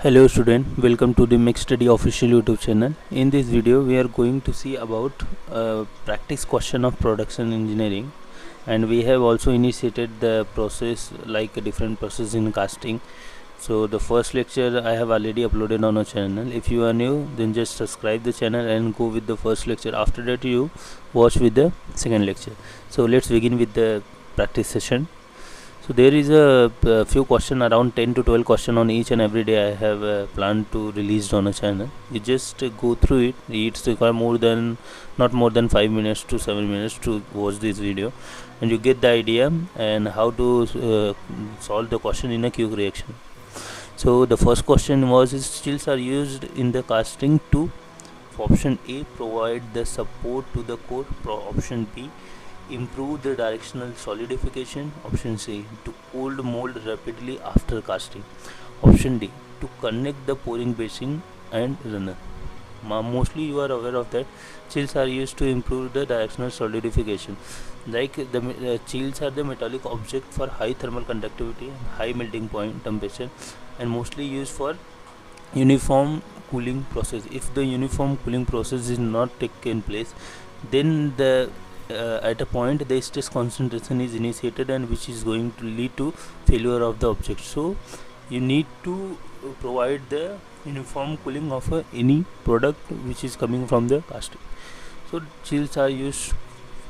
Hello student, welcome to the Mix Study official YouTube channel. In this video we are going to see about practice question of production engineering, and we have also initiated the process like a different process in casting. So the first lecture I have already uploaded on our channel. If you are new, then just subscribe the channel and go with the first lecture. After that you watch with the second lecture. So let's begin with the practice session. So there is a few question, around 10 to 12 question on each and every day I have planned to release on a channel. You just go through it. It's require not more than 5 minutes to 7 minutes to watch this video, and you get the idea and how to solve the question in a quick reaction. So the first question was, steels are used in the casting to, option A, provide the support to the core, option B, improve the directional solidification, option C, to cold mold rapidly after casting, option D, to connect the pouring basin and runner. Mostly you are aware of that chills are used to improve the directional solidification. Like the chills are the metallic object for high thermal conductivity and high melting point temperature, and mostly used for uniform cooling process. If the uniform cooling process is not taken place, then the at a point the stress concentration is initiated, and which is going to lead to failure of the object. So you need to provide the uniform cooling of any product which is coming from the casting. So chills are used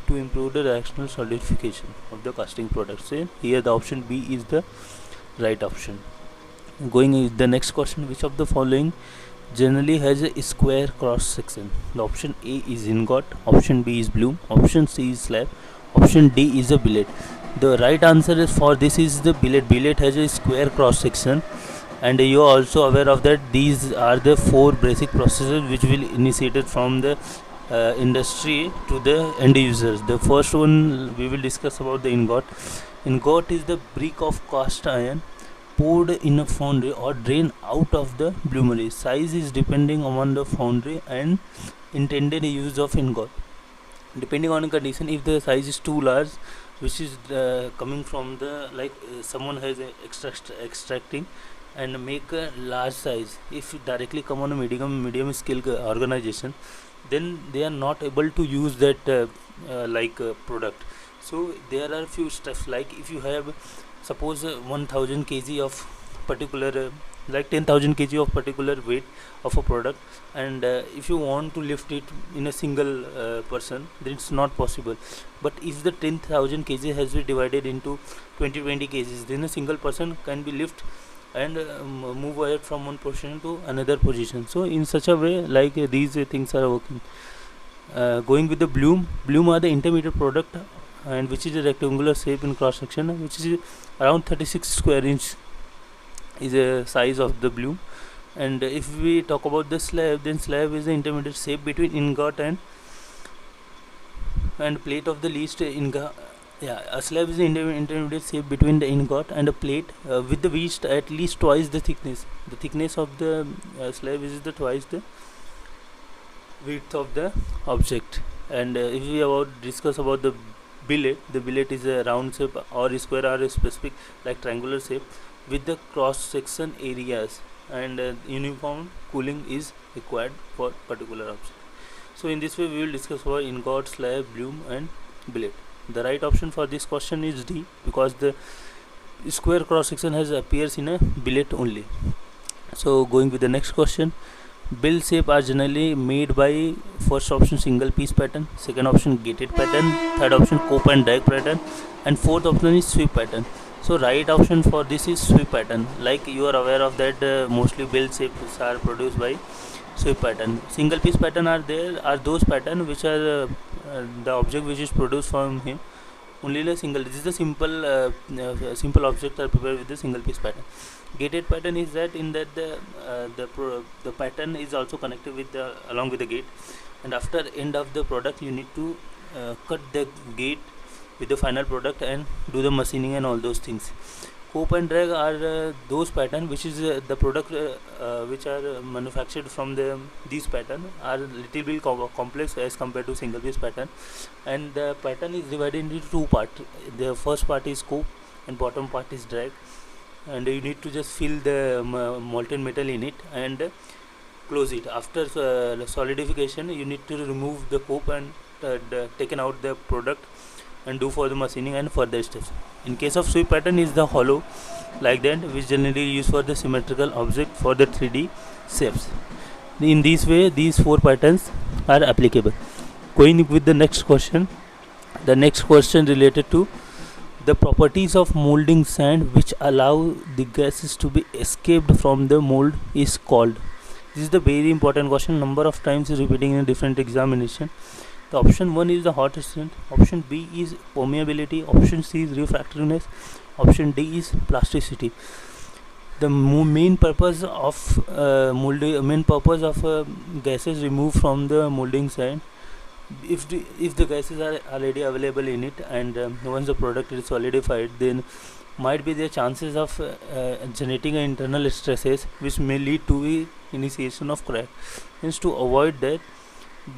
to improve the directional solidification of the casting products. So here the option B is the right option. Going with the next question, which of the following generally has a square cross section? The option A is ingot, option B is bloom, option C is slab, option D is a billet. The right answer is for this is the billet. Billet has a square cross section, and you are also aware of that these are the four basic processes which will initiated from the industry to the end users. The first one we will discuss about the ingot. Ingot is the brick of cast iron poured in a foundry or drained out of the bloomery. Size is depending on the foundry and intended use of ingot. Depending on the condition, if the size is too large, which is coming from the someone has extracting and make a large size, if it directly come on a medium scale organization, then they are not able to use that product. So there are few steps, like if you have suppose 1000 kg of particular 10,000 kg of particular weight of a product, and if you want to lift it in a single person, then it's not possible. But if the 10,000 kg has been divided into 20 kgs, then a single person can be lift and move ahead from one position to another position. So in such a way, these things are working. Going with the bloom are the intermediate product, and which is a rectangular shape in cross section, which is around 36 square inch is a size of the bloom. And if we talk about the slab, then slab is the intermediate shape between ingot and plate of the least ingot. A slab is the intermediate shape between the ingot and a plate with the width at least twice the thickness. The thickness of the slab is the twice the width of the object. And if we discuss about the billet is a round shape or square or a specific like triangular shape with the cross section areas, and uniform cooling is required for particular object. So in this way we will discuss about ingot, slab, bloom and billet. The right option for this question is D, because the square cross section appears in a billet only. So going with the next question, bill shape are generally made by first option single piece pattern, second option gated pattern, third option cope and drag pattern, and fourth option is sweep pattern. So right option for this is sweep pattern. Like you are aware of that mostly bill shapes are produced by sweep pattern. Single piece pattern are those pattern which are the object which is produced from him only the single. This is the simple object are prepared with the single piece pattern. Gated pattern is that in that the pattern is also connected with the along with the gate, and after end of the product you need to cut the gate with the final product and do the machining and all those things. Cope and drag are those pattern which is the product which are manufactured from these pattern are little bit complex as compared to single piece pattern, and the pattern is divided into two parts. The first part is cope and bottom part is drag. and you need to just fill the molten metal in it and close it. After solidification, you need to remove the cope and taken out the product and do for the machining and further steps. In case of sweep pattern is the hollow like that, which generally used for the symmetrical object for the 3D shapes. In this way these 4 patterns are applicable. Going with the next question, the next question related to the properties of molding sand which allow the gases to be escaped from the mold is called. This is the very important question, number of times is repeating in a different examination. The option 1 is the hot strength, option B is permeability, option C is refractoriness, option D is plasticity. The main purpose of gases removed from the molding sand, if the gases are already available in it, and once the product is solidified, then might be the chances of generating internal stresses which may lead to the initiation of crack. Hence, to avoid that,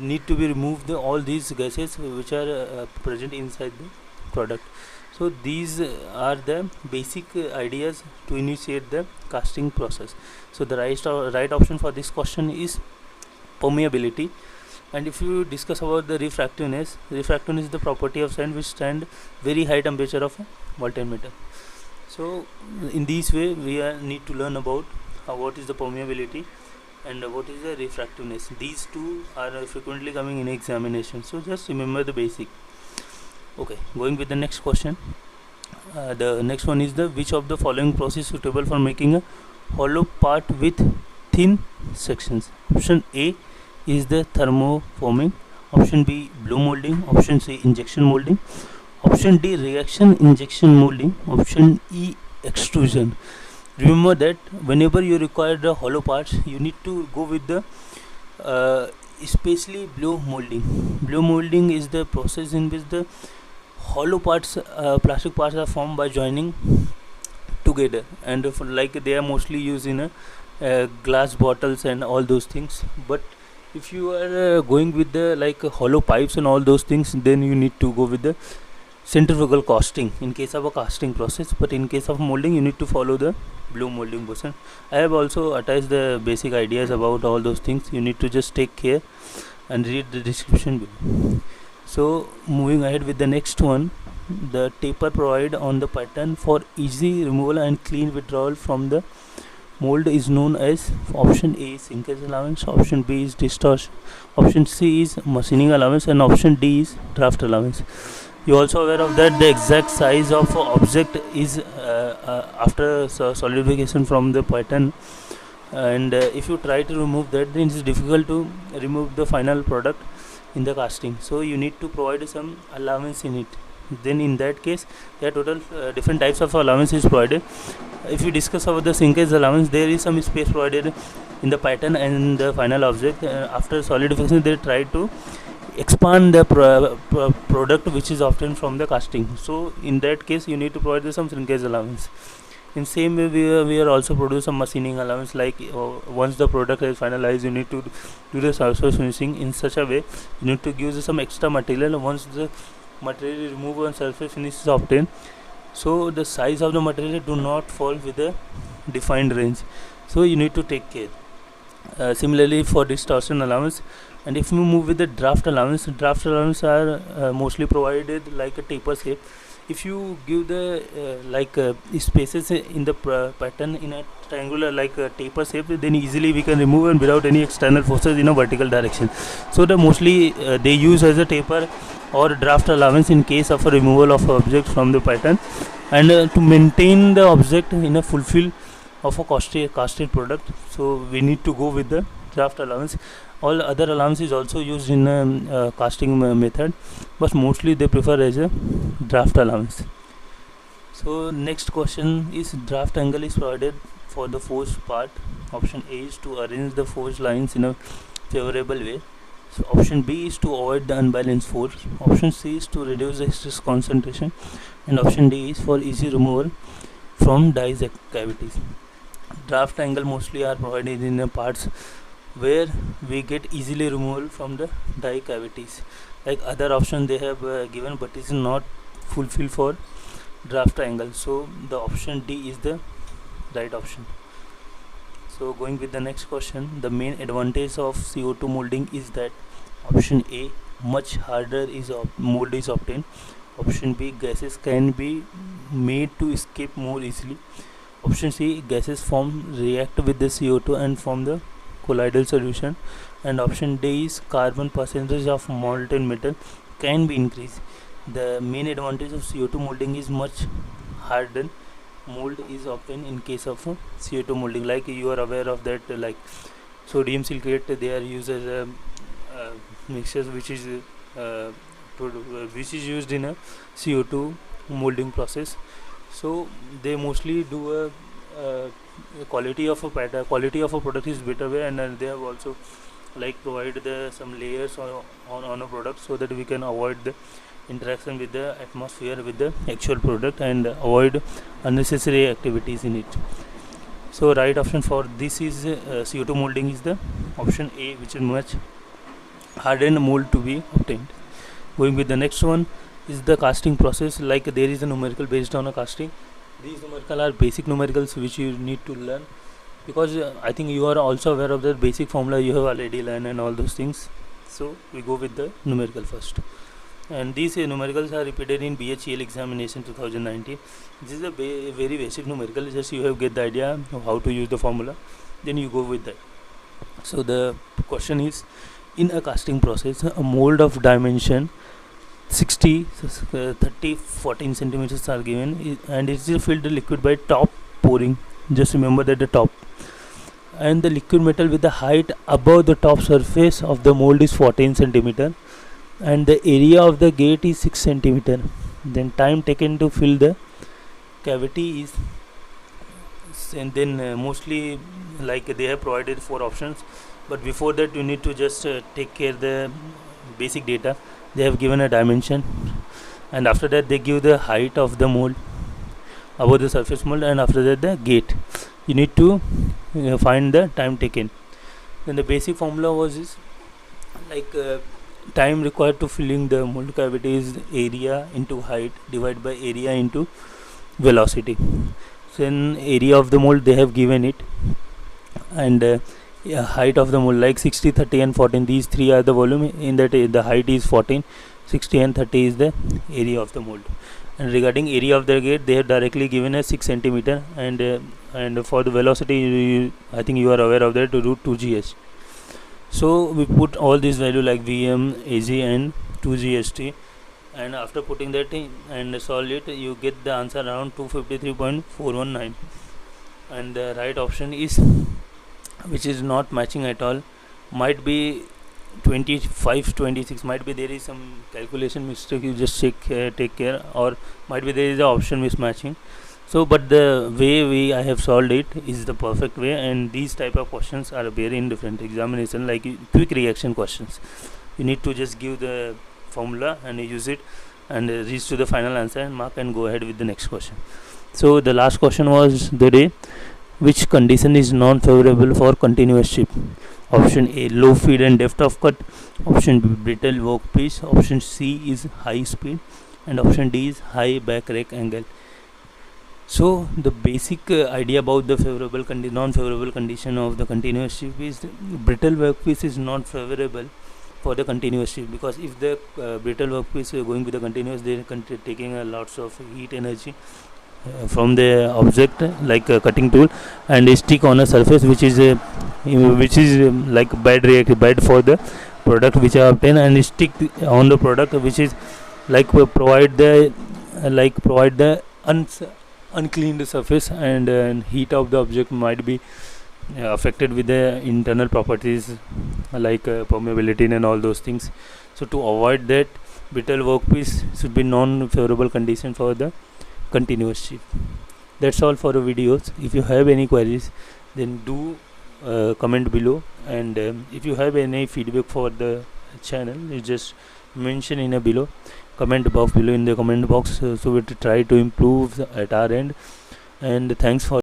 need to be removed all these gases which are present inside the product. So these are the basic ideas to initiate the casting process. So the right option for this question is permeability. And if you discuss about the refractiveness is the property of sand which stand very high temperature of molten metal. So in this way we need to learn about what is the permeability and what is the refractiveness. These two are frequently coming in examination, so just remember the basic. Okay, going with the next question. The next one is the which of the following process suitable for making a hollow part with thin sections. Option A is the thermoforming, option B blow molding, option C injection molding, option D reaction injection molding, option E extrusion. Remember that whenever you require the hollow parts, you need to go with the especially blow molding. Blow molding is the process in which the hollow parts, plastic parts are formed by joining together, and like they are mostly used in glass bottles and all those things. But if you are going with the hollow pipes and all those things, then you need to go with the centrifugal casting in case of a casting process. But in case of molding, you need to follow the blow molding process. I have also attached the basic ideas about all those things. You need to just take care and read the description below. So moving ahead with the next one, the taper provided on the pattern for easy removal and clean withdrawal from the mold is known as option A is sinkage allowance, option B is distortion, option C is machining allowance, and option D is draft allowance. You also aware of that the exact size of object is after solidification from the pattern, and if you try to remove that, then it is difficult to remove the final product in the casting. So you need to provide some allowance in it. Then in that case, there are total different types of allowance is provided. If you discuss about the sinkage allowance, there is some space provided in the pattern and the final object. After solidification, they try to expand the product which is obtained from the casting. So in that case, you need to provide some shrinkage allowance. In same way, we are also produce some machining allowance, like once the product is finalized, you need to do the surface finishing in such a way. You need to give some extra material once the material is removed and surface finish is obtained, so the size of the material do not fall with a defined range. So you need to take care. Similarly for distortion allowance. And if you move with the draft allowance are mostly provided like a taper shape. If you give the spaces in the pattern in a triangular taper shape, then easily we can remove and without any external forces in a vertical direction. So the mostly they use as a taper or draft allowance in case of a removal of object from the pattern, and to maintain the object in a fulfill of a casted product, so we need to go with the draft allowance. All other allowance is also used in casting method, but mostly they prefer as a draft allowance. So next question is draft angle is provided for the forged part. Option A is to arrange the forged lines in a favorable way. So option B is to avoid the unbalanced force, option C is to reduce the stress concentration, and option D is for easy removal from dies cavities. Draft angle mostly are provided in the parts where we get easily removal from the die cavities. Like other option they have given, but is not fulfilled for draft angle. So the option D is the right option. So going with the next question, the main advantage of CO2 molding is that option A, much harder mold is obtained. Option B, gases can be made to escape more easily. Option C, gases react with the CO2 and form the colloidal solution. And option D is carbon percentage of molten metal can be increased. The main advantage of CO2 molding is much hardened mold is obtained in case of CO2 molding. Like you are aware of that, like sodium silicate, they are used as a mixtures uh, which is used in a CO2 molding process. So they mostly do quality of a quality of a product is better way, and they have also like provide some layers on a product so that we can avoid the interaction with the atmosphere with the actual product and avoid unnecessary activities in it. So right option for this is CO2 molding is the option A, which is much hardened mold to be obtained. Going with the next one is the casting process. Like there is a numerical based on a casting. These numerical are basic numericals which you need to learn, because I think you are also aware of the basic formula you have already learned and all those things. So we go with the numerical first, and these numericals are repeated in BHEL examination 2019. This is a very basic numerical, just you have get the idea of how to use the formula, then you go with that. So the question is, in a casting process, a mold of dimension 60 30 14 centimeters are given, and it is filled liquid by top pouring. Just remember that the top, and the liquid metal with the height above the top surface of the mold is 14 centimeter, and the area of the gate is 6 centimeter. Then time taken to fill the cavity is, and then mostly like they have provided 4 options, but before that you need to just take care the basic data. They have given a dimension, and after that they give the height of the mold above the surface mold, and after that the gate. You need to find the time taken. Then the basic formula was is like time required to filling the mold cavity is area into height divided by area into velocity. So in area of the mold they have given it, and height of the mold like 60 30 and 14, these three are the volume. In that the height is 14, 60 and 30 is the area of the mold. And regarding area of the gate, they have directly given a 6 centimeter, and for the velocity I think you are aware of that, root 2gh. So we put all these value like Vm, Ag and 2gst, and after putting that in and solve it, you get the answer around 253.419. and the right option is, which is not matching at all, might be 25 26, might be there is some calculation mistake, you just take care, or might be there is a option mismatching. So but the way I have solved it is the perfect way, and these type of questions are very in different examination, like quick reaction questions. You need to just give the formula and use it and reach to the final answer and mark and go ahead with the next question. So the last question was the day, which condition is non-favorable for continuous chip? Option A, low feed and depth of cut. Option B, brittle workpiece. Option C is high speed, and option D is high back rack angle. So the basic idea about the favorable non-favorable condition of the continuous chip is brittle workpiece is not favorable for the continuous chip, because if the brittle workpiece going with the continuous, they are taking a lots of heat energy from the object like a cutting tool, and they stick on a surface which is like bad for the product which are obtained, and stick on the product which is like provide the uncleaned surface, and heat of the object might be affected with the internal properties like permeability and all those things. So to avoid that, brittle workpiece should be non-favorable condition for the continuous chip. That's all for the videos. If you have any queries, then do comment below, and if you have any feedback for the channel, you just mention in a below comment box below in the comment box, so we try to improve at our end. And thanks for